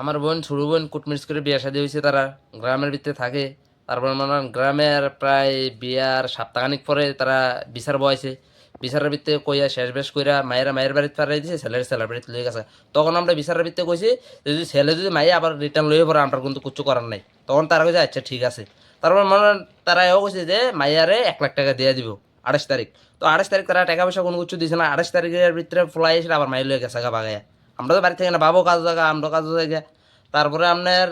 আমার বোন ছোট বোন কুটমির্চ করে বিয়ে শাদী হয়েছে, তারা গ্রামের ভিতরে থাকে। তারপর মনে হয় গ্রামের প্রায় বিয়ার সপ্তাহখানিক পরে তারা বিচার বয়ছে। বিচারের ভিত্তিতে কইয়া শেষ বেশ কইরা মায়ের বাড়িতে পাঠাই দিছে, ছেলের বাড়িতে লয়ে গেছে। তখন আমরা বিচারের ভিত্তিতে কইছি যে যদি ছেলে যদি মাইয়া আবার রিটার্ন লয়ে পড়ে আমরা কিন্তু কিচ্ছু করার নাই। তখন তারা কইছে আচ্ছা ঠিক আছে। তারপর মনে হয় তারা এও কইছে যে মাইয়ারে 1 লাখ টাকা দিয়ে দিব 28 তারিখ। তো 28 তারিখ তারা টাকা পয়সা কোনো কিছু দিছে না। 28 তারিখের ভিতরে ফ্লাই এসে আবার মাইয়া লয়ে গেছে গা বাগায়া। আমরা তো বাড়ি থেকে না, বাবু কাজ জায়গা, আমরা কাজ জায়গা। তারপরে আপনার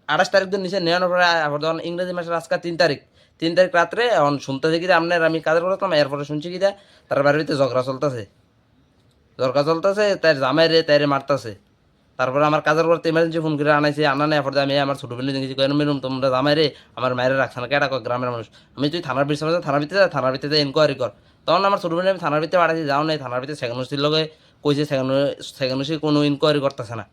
28 তারিখ দিন নিচে নেওয়ানোর পরে আবার যখন ইংরেজি মাসের আজকে 3 তারিখ, 3 তারিখ রাত্রে এখন শুনতেছি কি আপনার আমি কাজের করতাম, এরপরে শুনছি কি তার বাড়ির ভিতরে ঝগড়া চলতেছে তার জামাই রে তাইরে মারতেছে। তারপরে আমার কাজের করতে ইমার্জেন্সি ফোন করে আনাইছে, আনা নেই পরে আমি আমার ছোট বোন দেখেছি কেন মেরুম তোমরা জামাই রে আমার মায়ের রাখছে না কেটা গ্রামের মানুষ। আমি তুই থানার বিষয় থানার ভিতরে ইনকোয়ারি কর। তখন আমার ছোট বোন আমি থানার ভিতরে পাঠাইছি, যাও নাই থানার ভিতরে সেখানুসির লগে কইছে, সেখানুসি কোনো ইনকোয়ারি করতেছে না।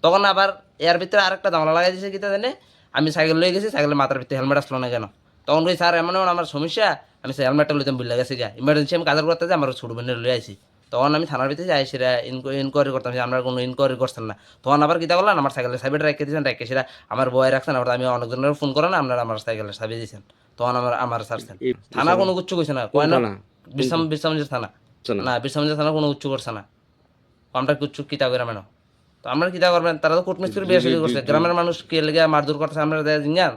তখন আবার এর ভিতরে আরেকটা জামলা লাগাই দিয়েছে কিতা জানে, আমি সাইকেল লয়ে গেছি, সাইকেলের মাথার ভিতরে হেলমেট আসলো না কেন। তখন কই স্যার এমন এমন আমার সমস্যা, আমি হেলমেটটা লইতাম ভুলে গেছি গা, ইমার্জেন্সি আমি কাজের করতে যাই, আমার ছোট বোনের লয়ে আইছি। তখন আমি থানার ভিতরে যাই, সেটা ইনকোয়ারি করতাম যে আমরা কোনো ইনকোয়ারি করছেন না। তখন আবার কিতা করলেন, আমার সাইকেলের সাইডে রেখে দিয়েছেন, রেখে সেটা আমার বয়ে রাখছেন। আবার আমি অনেকজনের ফোন করেন, আপনারা আমার সাইকেলের সাইডে দিয়েছেন। তখন আমার ছাড়ছেন। এই থানা বিষয়ে কোনো কিচ্ছু কইছে না, কোন কয় না থানা? কোন থানা? বিশ্রামঞ্জের থানা। আচ্ছা না। না, বিশ্রামঞ্জের থানা কোনো উচ্চ করছে না। আমরা কিচ্ছু কিতা করে মেনো। তো আমরা কিতা করবেন, তারা তো কোর্টমিস্ত্রি বিয়ে শুরু করছে, গ্রামের মানুষ কে লেগে মারধর করছে আমরা জিঙ্গান।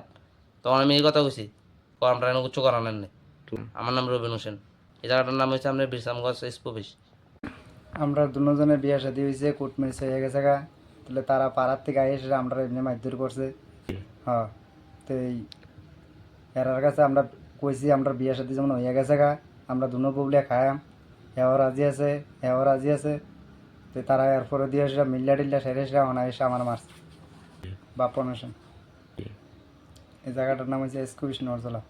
তখন আমি এই কথা কইছি, আমরা এনে কিচ্ছু করার নেই। আমার নাম রবিন হোসেন, এই জায়গাটার নাম হচ্ছে আপনার বিশ্রামগঞ্জ স্পোভিস। আমরা দুজনের বিয়ে শাদী হয়েছে, কোর্ট ম্যারেজ হয়ে গেছে গা। তাহলে তারা পাড়ার থেকে এসে আমরা এমনি মারধর করছে। হ্যাঁ, তো এই এরার কাছে আমরা কইছি আমরা বিয়ে শাদী যেমন হয়ে গেছে গা, আমরা দুনো বউলিয়া খায়াম, এও রাজি আছে। তো তারা এরপরে দিয়ে এসে মিল্লা টিল্লা সেরে এসে এসে আমার মারছে বাপন হোসেন। এই জায়গাটার নাম হচ্ছে এসকো নরজলা।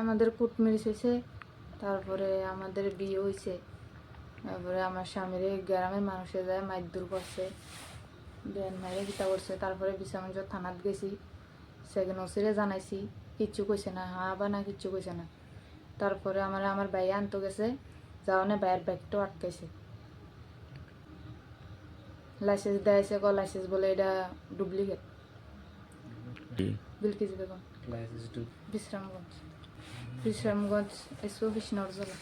আমাদের কুটমিরিচ হয়েছে, তারপরে আমাদের বিয়ে হয়েছে। তারপরে আমার স্বামীর গ্রামের মানুষে যায় মারধর করছে, বেন মাইরে গীতা করছে। তারপরে বিশ্রামগঞ্জ থানাত গেছি, সেখানে ওসিরে জানাইছি, কিচ্ছু কইছে না, হা বা না কিচ্ছু কইছে না। তারপরে আমার ভাই আনতে গেছে, যাওয়ানে ভাইয়ের ব্যাগটাও আটকাইছে। লাইসেন্স দেয়াইছে, লাইসেন্স বলে এটা ডুপ্লিকেট। বিলকিস বেগম, বিশ্রামগঞ্জ এসো নরজলা।